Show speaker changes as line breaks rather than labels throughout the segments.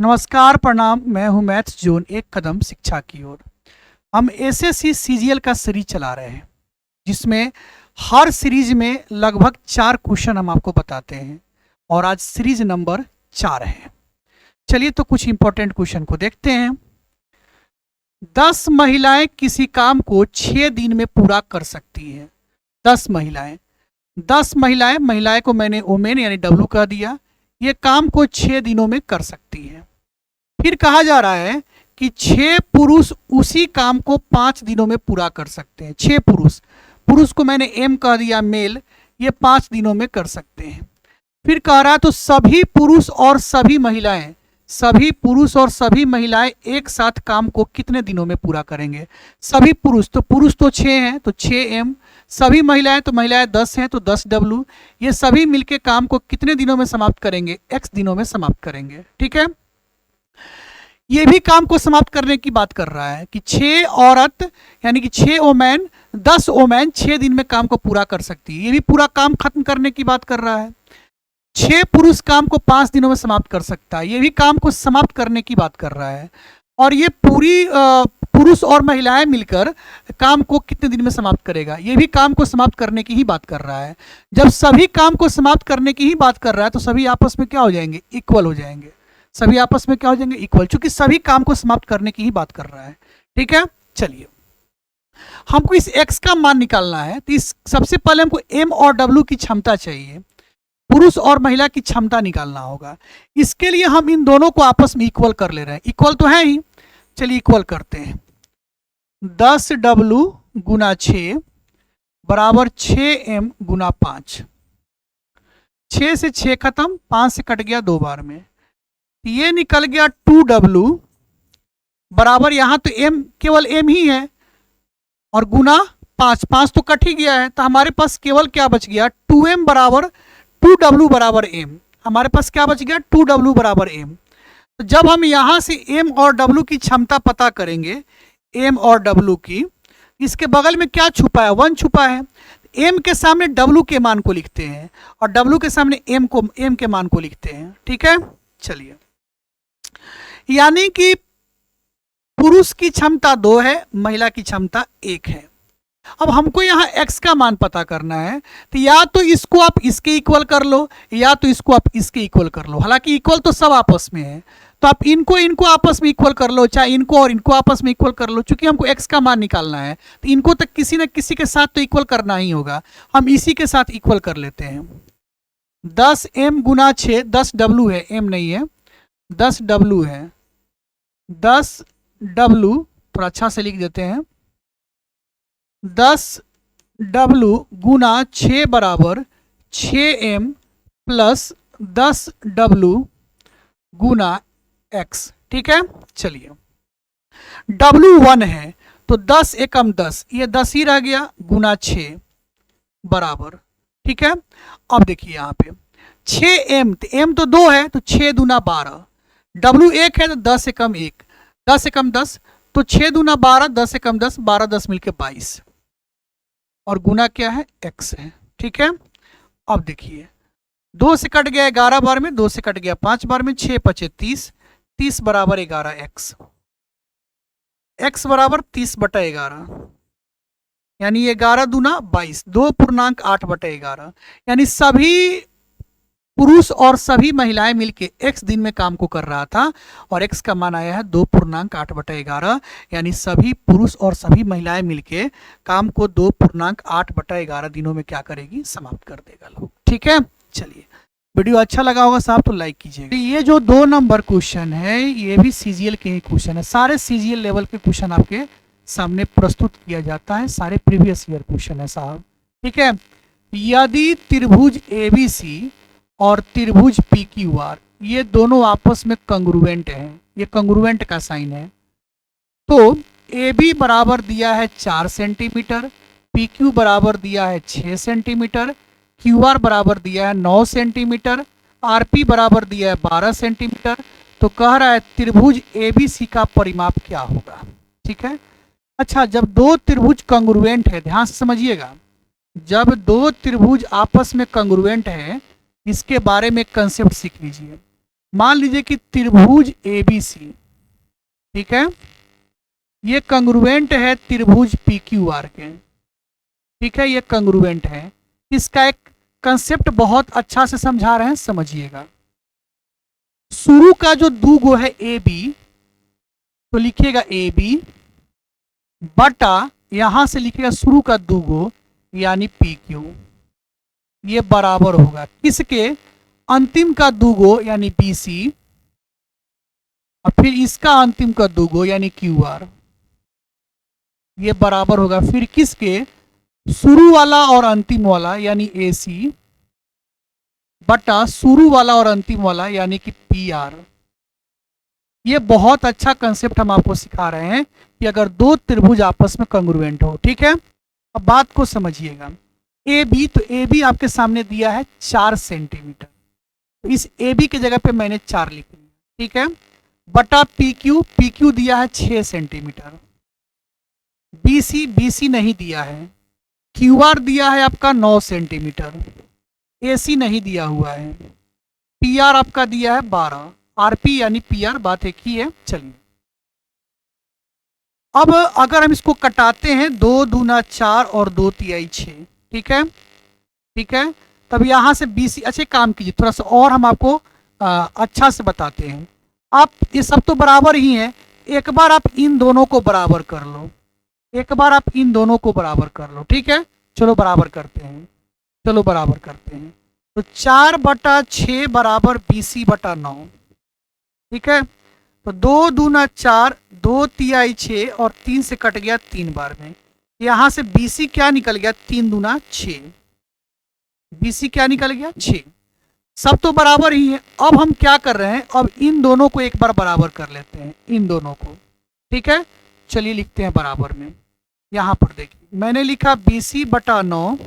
नमस्कार, प्रणाम। मैं हूं मैथ्स जोन, एक कदम शिक्षा की ओर। हम एसएससी सीजीएल का सीरीज चला रहे हैं, जिसमें हर सीरीज में लगभग 4 क्वेश्चन हम आपको बताते हैं और आज सीरीज नंबर 4 है। चलिए तो कुछ इंपॉर्टेंट क्वेश्चन को देखते हैं। 10 महिलाएं किसी काम को 6 दिन में पूरा कर सकती हैं। 10 महिलाएं, महिलाएं को मैंने वोमेन यानी डब्लू कह दिया। ये काम को 6 दिनों में कर सकती हैं। फिर कहा जा रहा है कि 6 पुरुष उसी काम को 5 दिनों में पूरा कर सकते हैं। 6 पुरुष को मैंने एम कह दिया, मेल, ये 5 दिनों में कर सकते हैं। फिर कह रहा है तो सभी पुरुष और सभी महिलाएं एक साथ काम को कितने दिनों में पूरा करेंगे। सभी पुरुष तो 6 हैं तो 6 एम, सभी महिलाएं तो महिलाएं 10 हैं तो 10 डब्लू। ये सभी मिलके काम को कितने दिनों में समाप्त करेंगे? x दिनों में समाप्त करेंगे। ठीक है, ये भी काम को समाप्त करने की बात कर रहा है कि 6 औरत यानी कि 6 ओमैन 10 ओमैन 6 दिन में काम को पूरा कर सकती है। ये भी पूरा काम खत्म करने की बात कर रहा है। 6 पुरुष काम को 5 दिनों में समाप्त कर सकता है। ये भी काम को समाप्त करने की बात कर रहा है। और ये पूरी पुरुष और महिलाएं मिलकर काम को कितने दिन में समाप्त करेगा? ये भी काम को समाप्त करने की ही बात कर रहा है। जब सभी काम को समाप्त करने की ही बात कर रहा है तो सभी आपस में क्या हो जाएंगे? इक्वल हो जाएंगे। सभी आपस में क्या हो जाएंगे? इक्वल, क्योंकि सभी काम को समाप्त करने की ही बात कर रहा है। ठीक है, चलिए हमको इस x का मान निकालना है। तो इस सबसे पहले हमको m और w की क्षमता चाहिए, पुरुष और महिला की क्षमता निकालना होगा। इसके लिए हम इन दोनों को आपस में इक्वल कर ले रहे हैं। इक्वल तो है ही, चलिए इक्वल करते हैं। 10 w गुना 6 बराबर 6 m गुना 5। 6 से 6 खत्म, 5 से कट गया 2 बार में, ये निकल गया 2w बराबर, यहां तो m केवल m ही है और गुना 5 तो कट ही गया है। तो हमारे पास केवल क्या बच गया? 2m बराबर 2w बराबर m। हमारे पास क्या बच गया? 2w बराबर m। तो जब हम यहां से m और w की क्षमता पता करेंगे, m और w की, इसके बगल में क्या छुपा है? 1 छुपा है। m के सामने w के मान को लिखते हैं और w के सामने m के मान को लिखते हैं। ठीक है, चलिए, यानी कि पुरुष की क्षमता 2 है, महिला की क्षमता 1 है। अब हमको यहाँ x का मान पता करना है, तो या तो इसको आप इसके इक्वल कर लो या तो इसको आप इसके इक्वल कर लो। हालांकि इक्वल तो सब आपस में है, तो आप इनको आपस में इक्वल कर लो, चाहे इनको और इनको आपस में इक्वल कर लो। चूंकि हमको x का मान निकालना है तो इनको तक किसी न किसी के साथ तो इक्वल करना ही होगा। हम इसी के साथ इक्वल कर लेते हैं। 10 m गुना 6, 10 w है, m नहीं है, 10 w है। 10 w थोड़ा अच्छा से लिख देते हैं। 10 w गुना 6 बराबर 6m प्लस 10 w गुना x। ठीक है, चलिए, w 1 है तो 10 एकम 10, ये 10 ही रह गया, गुना 6 बराबर। ठीक है, अब देखिए यहाँ पे 6m, तो m तो 2 है तो 6 दूना 12, w 1 है तो 10 एकम 1, 10 एकम 10 तो 6 दूना 12, 10 एकम 10, 12 10 मिलके 22 और गुना क्या है? x है। ठीक है, अब देखिए 2 से कट गया 11 बार में, 2 से कट गया 5 बार में, 6 5 30, 30 बराबर 11 x बराबर 30 बटा 11, यानी 11 दूना 22, 2.8/11, यानी सभी पुरुष और सभी महिलाएं मिलके x दिन में काम को कर रहा था और x का मान आया है 2.8/11, यानी सभी पुरुष और सभी महिलाएं मिलके काम को 2.8/11 दिनों में क्या करेगी? समाप्त कर देगा लोग। ठीक है, चलिए, वीडियो अच्छा लगा होगा साहब तो लाइक कीजिएगा। ये जो 2 नंबर क्वेश्चन है ये भी सीजीएल के ही क्वेश्चन है। सारे सीजीएल लेवल के क्वेश्चन आपके सामने प्रस्तुत किया जाता है, सारे प्रीवियस ईयर क्वेश्चन है साहब। ठीक है, यदि त्रिभुज एबीसी और त्रिभुज PQR ये दोनों आपस में कंग्रुएंट हैं, ये कंग्रुएंट का साइन है, तो AB बराबर दिया है 4 सेंटीमीटर, PQ बराबर दिया है 6 सेंटीमीटर, QR बराबर दिया है 9 सेंटीमीटर, RP बराबर दिया है 12 सेंटीमीटर। तो कह रहा है त्रिभुज ABC का परिमाप क्या होगा? ठीक है, अच्छा, जब 2 त्रिभुज कंग्रुएंट है, ध्यान से समझिएगा, जब 2 त्रिभुज आपस में कंग्रुएंट है, इसके बारे में कंसेप्ट सीख लीजिए। मान लीजिए कि त्रिभुज ABC, ठीक है, ये कंग्रुएंट है त्रिभुज PQR के, ठीक है, ये कंग्रुएंट है। इसका एक कंसेप्ट बहुत अच्छा से समझा रहे हैं, समझिएगा। शुरू का जो दूगो है AB, तो लिखिएगा AB बटा यहां से लिखिएगा शुरू का दूगो यानी PQ, ये बराबर होगा किसके, अंतिम का दूगो यानी BC और फिर इसका अंतिम का दूगो यानी QR, ये बराबर होगा फिर किसके, शुरू वाला और अंतिम वाला यानी AC बटा शुरू वाला और अंतिम वाला यानी कि PR। ये बहुत अच्छा कंसेप्ट हम आपको सिखा रहे हैं कि अगर दो त्रिभुज आपस में कंग्रुएंट हो, ठीक है। अब बात को समझिएगा। AB, तो AB आपके सामने दिया है 4 सेंटीमीटर, तो इस AB की जगह पे मैंने 4 लिख लिया, ठीक है, बटा PQ दिया है 6 सेंटीमीटर, BC नहीं दिया है, QR दिया है आपका 9 सेंटीमीटर, AC नहीं दिया हुआ है, PR आपका दिया है 12, RP यानी PR, बात एक ही है। चलिए अब अगर हम इसको कटाते हैं, 2 दूना 4 और 2 तिहाई 6, ठीक है, ठीक है, तब यहां से BC, अच्छे काम कीजिए थोड़ा सा और हम आपको अच्छा से बताते हैं। आप ये सब तो बराबर ही हैं, एक बार आप इन दोनों को बराबर कर लो, एक बार आप इन दोनों को बराबर कर लो, ठीक है। चलो बराबर करते हैं, चलो बराबर करते हैं। तो 4 बटा 6 बराबर BC बटा 9, ठीक है। तो 2 दूना 4, 2 तिहाई 6 और 3 से कट गया 3 बार में, यहां से BC क्या निकल गया, 3 दूना 6, BC क्या निकल गया 6, सब तो बराबर ही है। अब हम क्या कर रहे हैं, अब इन दोनों को एक बार बराबर कर लेते हैं, इन दोनों को, ठीक है। चलिए लिखते हैं बराबर में, यहां पर देखिए मैंने लिखा BC बटा 9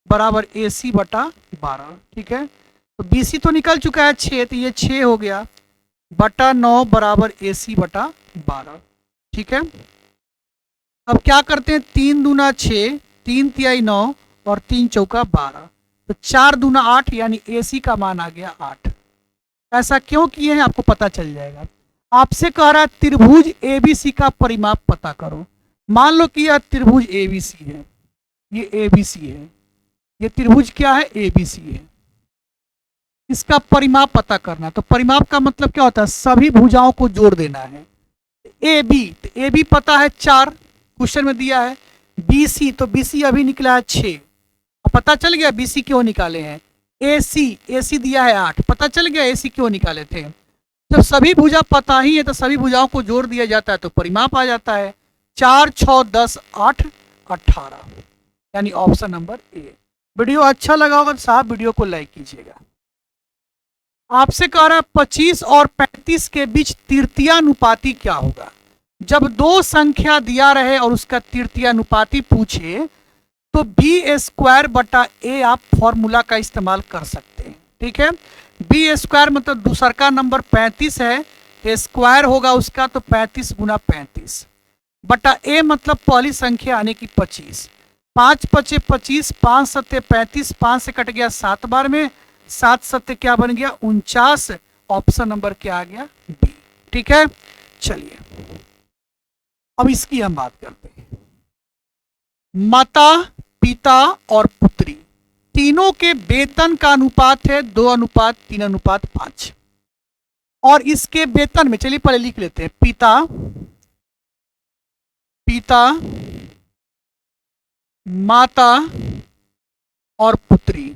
बराबर AC बटा 12, ठीक है। तो BC तो निकल चुका है 6, तो ये 6 हो गया, बटा 9 बराबर AC बटा 12, ठीक है। अब क्या करते हैं, 3 दूना 6, 3 तिहाई 9 और 3 चौका 12, तो 4 दूना 8 यानी AC का मान आ गया 8। ऐसा क्यों किए हैं आपको पता चल जाएगा। आपसे कह रहा है त्रिभुज ABC का परिमाप पता करो। मान लो कि यह त्रिभुज ABC है, ये ABC है, ये त्रिभुज क्या है, ABC है, इसका परिमाप पता करना। तो परिमाप का मतलब क्या होता है, सभी भुजाओं को जोड़ देना है। AB, तो AB पता है 4, क्वेश्चन में दिया है। BC, तो BC अभी निकला है 6, अब पता चल गया BC क्यों निकाले हैं। AC दिया है 8, पता चल गया AC क्यों निकाले थे। जब सभी भुजा पता ही है तो सभी भुजाओं को जोड़ दिया जाता है तो परिमाप आ जाता है 4, 6, 10, 8, 18, यानी ऑप्शन नंबर ए। वीडियो अच्छा लगा होगा तो साहब वीडियो को लाइक कीजिएगा। आपसे कह रहा है 25 और 35 के बीच तृतीयानुपाती क्या होगा। जब दो संख्या दिया रहे और उसका तृतीयानुपाती पूछे तो B² बटा A आप फॉर्मूला का इस्तेमाल कर सकते हैं, ठीक है। B² मतलब दूसर का नंबर 35 है, स्क्वायर होगा उसका, तो 35 गुना 35 बटा A मतलब पहली संख्या यानी कि 25, 5 पचे 25, 5 सत्ते 35, 5 से कट गया 7 बार में, 7 सत्ते क्या बन गया 49, ऑप्शन नंबर क्या आ गया B, ठीक है। चलिए अब इसकी हम बात करते हैं। माता, पिता और पुत्री तीनों के वेतन का अनुपात है 2:3:5, और इसके वेतन में, चलिए पहले लिख लेते हैं, पिता, माता और पुत्री,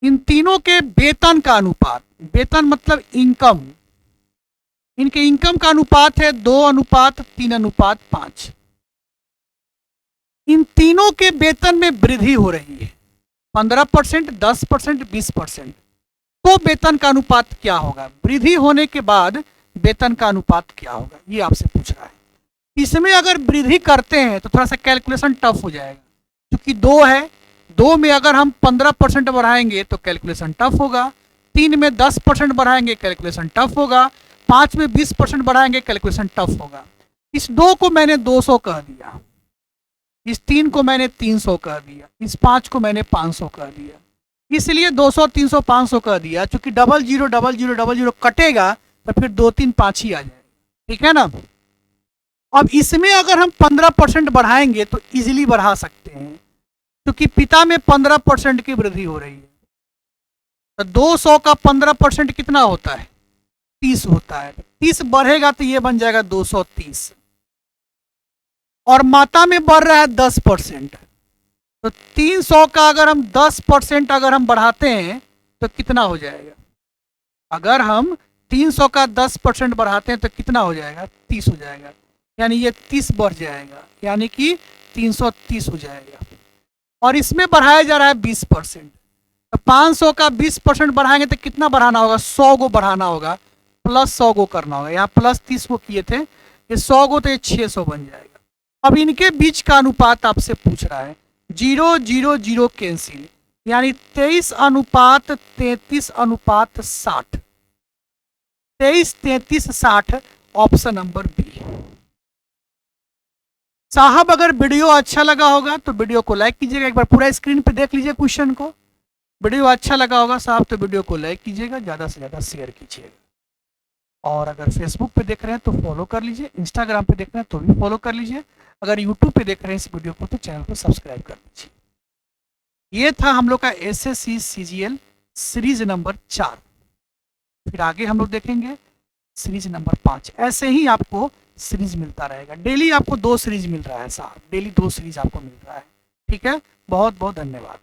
इन तीनों के वेतन का अनुपात, वेतन मतलब इनकम, इनके इनकम का अनुपात है 2:3:5। इन तीनों के वेतन में वृद्धि हो रही है 15%, 10%, 20%, तो वेतन का अनुपात क्या होगा। वृद्धि होने के बाद वेतन का अनुपात क्या होगा, ये आपसे पूछ रहा है। इसमें अगर वृद्धि करते हैं तो थोड़ा सा कैलकुलेशन टफ हो जाएगा, क्योंकि 2 है, 2 में अगर हम 15% बढ़ाएंगे तो कैलकुलेशन टफ होगा, 3 में 10% बढ़ाएंगे कैलकुलेशन टफ होगा, 5 में 20% बढ़ाएंगे कैलकुलेशन टफ होगा। इस 2 को मैंने 200 कह दिया, इस 3 को मैंने 300 कह दिया, इस 5 को मैंने 500 कह दिया, इसलिए 200 300 500 कर दिया, चूंकि 000000 कटेगा तो फिर 2 3 5 ही आ जाएगा, ठीक है ना। अब इसमें अगर हम 15% बढ़ाएंगे तो इजीली बढ़ा सकते हैं, क्योंकि पिता में 15% की वृद्धि हो रही है। तो 200 का 15% कितना होता है, 30 होता है। 30 बढ़ेगा तो ये बन जाएगा 230, और माता में बढ़ रहा है 10%। तो 300 का अगर हम 10% अगर हम बढ़ाते हैं तो कितना हो जाएगा, अगर हम 300 का 10% बढ़ाते हैं तो कितना हो जाएगा, 30 हो जाएगा, यानी ये 30 बढ़ जाएगा, यानी कि 330 हो जाएगा। और इसमें बढ़ाया जा रहा है 20%। तो 500 का 20% बढ़ाएंगे तो कितना बढ़ाना होगा, 100 गो बढ़ाना होगा, प्लस 100 गो करना होगा। यहाँ प्लस 30 गो किए थे, ये 100 गो तो ये 600 बन जाएगा। अब इनके बीच का अनुपात आपसे पूछ रहा है, 0 0 0 कैंसिल, यानी 23:33:60, 23:33:60 ऑप्शन नंबर बी। साहब अगर वीडियो अच्छा लगा होगा तो वीडियो को लाइक कीजिएगा, एक बार पूरा स्क्रीन पे देख लीजिए क्वेश्चन को। वीडियो अच्छा लगा होगा साहब तो वीडियो को लाइक कीजिएगा, ज़्यादा से ज़्यादा शेयर कीजिएगा। और अगर फेसबुक पे देख रहे हैं तो फॉलो कर लीजिए, इंस्टाग्राम पे देख रहे हैं तो भी फॉलो कर लीजिए, अगर यूट्यूब पे देख रहे हैं इस वीडियो को तो चैनल को सब्सक्राइब कर लीजिए। ये था हम लोग का SSC CGL सीरीज नंबर 4। फिर आगे हम लोग देखेंगे सीरीज नंबर 5। ऐसे ही आपको सीरीज मिलता रहेगा, डेली आपको 2 सीरीज मिल रहा है साहब, डेली 2 सीरीज आपको मिल रहा है, ठीक है। बहुत बहुत धन्यवाद।